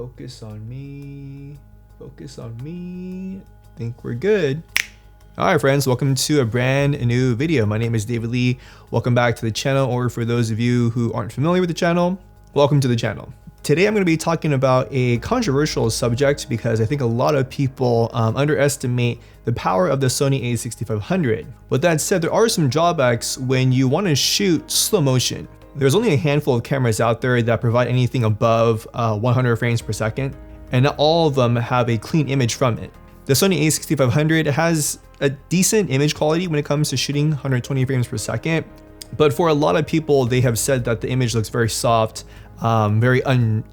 Focus on me. Focus on me. I think we're good. All right, friends, welcome to a brand new video. My name is David Lee. Welcome back to the channel, or for those of you who aren't familiar with the channel, welcome to the channel. Today, I'm going to be talking about a controversial subject because I think a lot of people underestimate the power of the Sony A6500. With that said, there are some drawbacks when you want to shoot slow motion. There's only a handful of cameras out there that provide anything above 100 frames per second, and not all of them have a clean image from it. The Sony A6500 has a decent image quality when it comes to shooting 120 frames per second, but for a lot of people, they have said that the image looks very soft, very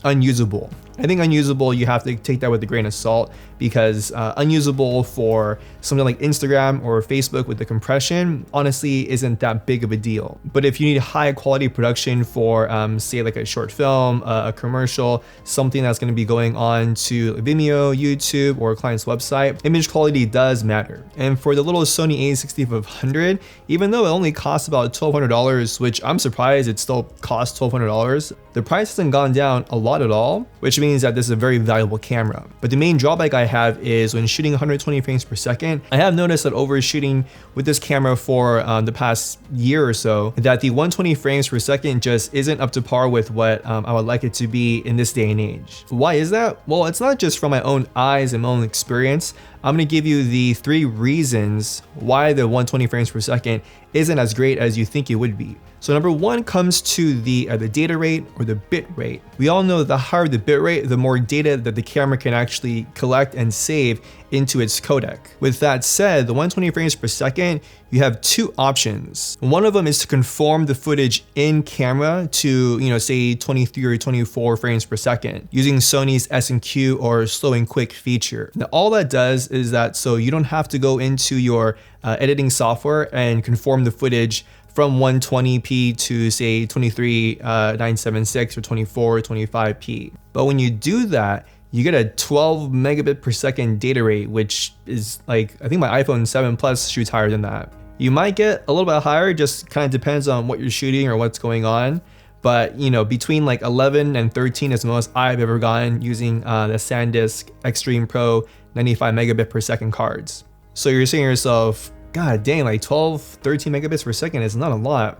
unusable. I think unusable, you have to take that with a grain of salt, because unusable for something like Instagram or Facebook with the compression honestly isn't that big of a deal. But if you need high quality production for say like a short film, a commercial, something that's going to be going on to Vimeo, YouTube, or a client's website, image quality does matter. And for the little Sony A6500, even though it only costs about $1,200, which I'm surprised it still costs $1,200, the price hasn't gone down a lot at all, which means that this is a very valuable camera. But the main drawback I have is when shooting 120 frames per second, I have noticed that overshooting with this camera for the past year or so, that the 120 frames per second just isn't up to par with what I would like it to be in this day and age. Why is that? Well, it's not just from my own eyes and my own experience. I'm going to give you the 3 reasons why the 120 frames per second isn't as great as you think it would be. So number 1 comes to the data rate, or the bit rate. We all know that the higher the bit rate, the more data that the camera can actually collect and save into its codec. With that said, the 120 frames per second, you have 2 options. One of them is to conform the footage in camera to, say 23 or 24 frames per second using Sony's S&Q or slow and quick feature. Now, all that does is that so you don't have to go into your editing software and conform the footage from 120p to say 23976 or 2425p. But when you do that, you get a 12 megabit per second data rate, which is like, I think my iPhone 7 Plus shoots higher than that. You might get a little bit higher, just kind of depends on what you're shooting or what's going on. But between like 11 and 13 is the most I've ever gotten using the SanDisk Extreme Pro 95 megabit per second cards. So you're saying to yourself, God dang, like 12, 13 megabits per second is not a lot.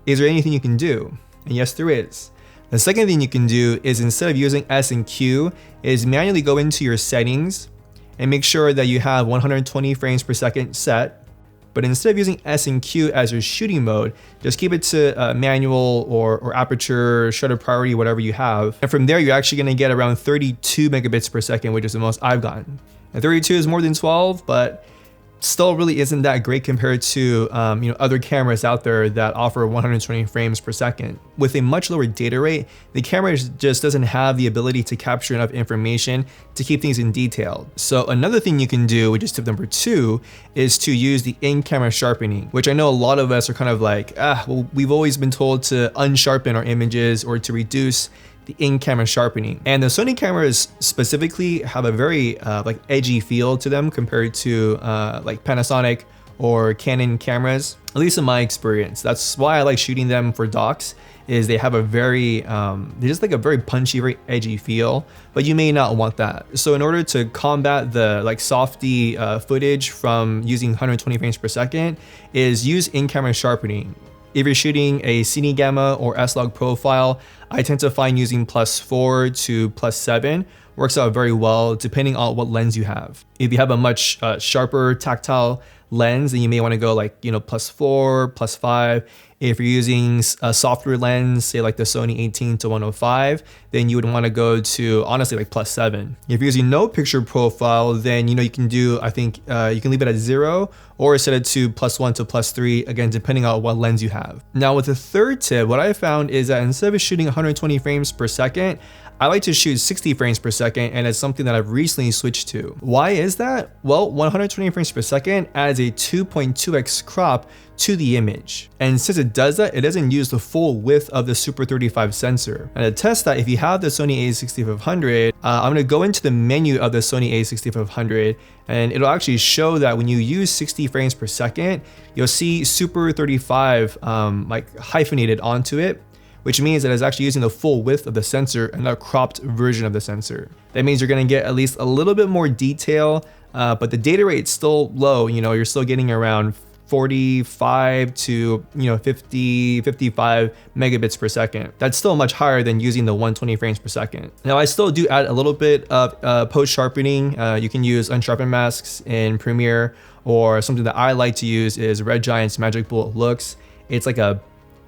Is there anything you can do? And yes, there is. The second thing you can do is, instead of using S&Q, is manually go into your settings and make sure that you have 120 frames per second set. But instead of using S&Q as your shooting mode, just keep it to manual or aperture, shutter priority, whatever you have. And from there, you're actually gonna get around 32 megabits per second, which is the most I've gotten. And 32 is more than 12, but still really isn't that great compared to other cameras out there that offer 120 frames per second. With a much lower data rate, the camera just doesn't have the ability to capture enough information to keep things in detail. So another thing you can do, which is tip number 2, is to use the in-camera sharpening, which I know a lot of us are kind of like, well, we've always been told to unsharpen our images or to reduce the in-camera sharpening. And the Sony cameras specifically have a very like edgy feel to them compared to like Panasonic or Canon cameras, at least in my experience. That's why I like shooting them for docs, is they have a very, they're just like a very punchy, very edgy feel, but you may not want that. So in order to combat the like softy footage from using 120 frames per second, is use in-camera sharpening. If you're shooting a Cine Gamma or S-Log profile, I tend to find using +4 to +7 works out very well depending on what lens you have. If you have a much sharper tactile lens, then you may want to go like +4, +5. If you're using a softer lens, say like the Sony 18 to 105, then you would want to go to honestly like +7. If you're using no picture profile, then you can do, I think you can leave it at 0 or set it to +1 to +3, again depending on what lens you have. Now with the third tip, what I found is that instead of shooting 120 frames per second, I like to shoot 60 frames per second, and it's something that I've recently switched to. Why is that? Well, 120 frames per second adds a 2.2x crop to the image. And since it does that, it doesn't use the full width of the Super 35 sensor. And to test that, if you have the Sony A6500, I'm gonna go into the menu of the Sony A6500, and it'll actually show that when you use 60 frames per second, you'll see Super 35 like hyphenated onto it, which means that it's actually using the full width of the sensor and not a cropped version of the sensor. That means you're gonna get at least a little bit more detail, but the data rate's still low. You know, you're still getting around 45 to 50, 55 megabits per second. That's still much higher than using the 120 frames per second. Now I still do add a little bit of post sharpening. You can use unsharpened masks in Premiere, or something that I like to use is Red Giant's Magic Bullet Looks. It's like a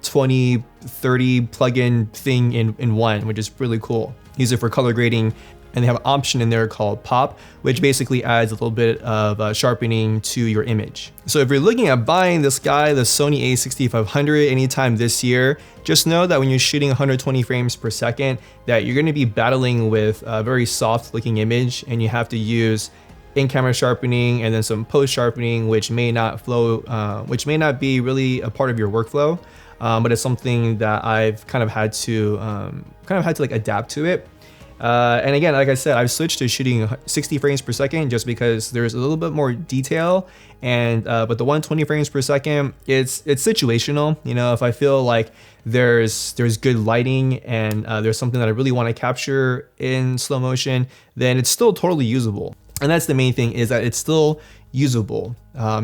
20, 30 plugin thing in one, which is really cool. Use it for color grading, and they have an option in there called Pop, which basically adds a little bit of sharpening to your image. So if you're looking at buying this guy, the Sony A6500, anytime this year, just know that when you're shooting 120 frames per second, that you're gonna be battling with a very soft looking image, and you have to use in-camera sharpening and then some post sharpening, which may not be really a part of your workflow, but it's something that I've kind of had to like adapt to it. And again, like I said, I've switched to shooting 60 frames per second just because there's a little bit more detail, and but the 120 frames per second, it's situational. You know, if I feel like there's good lighting and there's something that I really want to capture in slow motion, then it's still totally usable. And that's the main thing, is that it's still usable.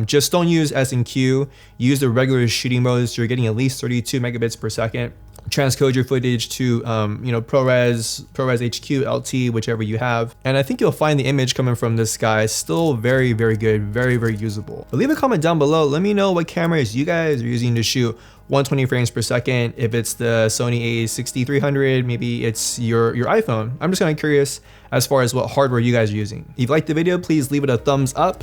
Just don't use S and Q. Use the regular shooting modes. You're getting at least 32 megabits per second. Transcode your footage to ProRes HQ, LT, whichever you have. And I think you'll find the image coming from this guy still very, very good, very, very usable. But leave a comment down below. Let me know what cameras you guys are using to shoot 120 frames per second. If it's the Sony A6300, maybe it's your iPhone. I'm just kind of curious as far as what hardware you guys are using. If you liked the video, please leave it a thumbs up.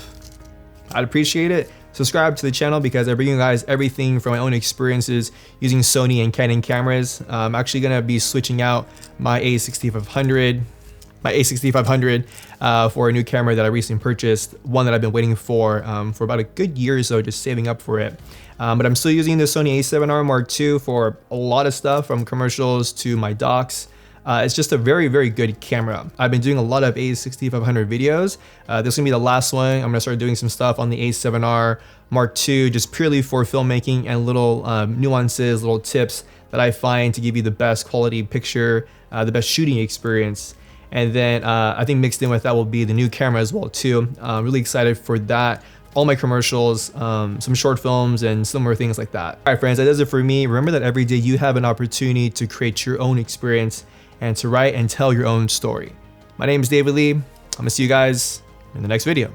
I'd appreciate it. Subscribe to the channel because I bring you guys everything from my own experiences using Sony and Canon cameras. I'm actually gonna be switching out my A6500 for a new camera that I recently purchased, one that I've been waiting for about a good year or so, just saving up for it. But I'm still using the Sony A7R Mark II for a lot of stuff, from commercials to my docs. It's just a very, very good camera. I've been doing a lot of A6500 videos. This is gonna be the last one. I'm gonna start doing some stuff on the A7R Mark II, just purely for filmmaking and little nuances, little tips that I find to give you the best quality picture, the best shooting experience. And then I think mixed in with that will be the new camera as well too. I'm really excited for that. All my commercials, some short films, and similar things like that. All right, friends, that does it for me. Remember that every day you have an opportunity to create your own experience and to write and tell your own story. My name is David Lee. I'm gonna see you guys in the next video.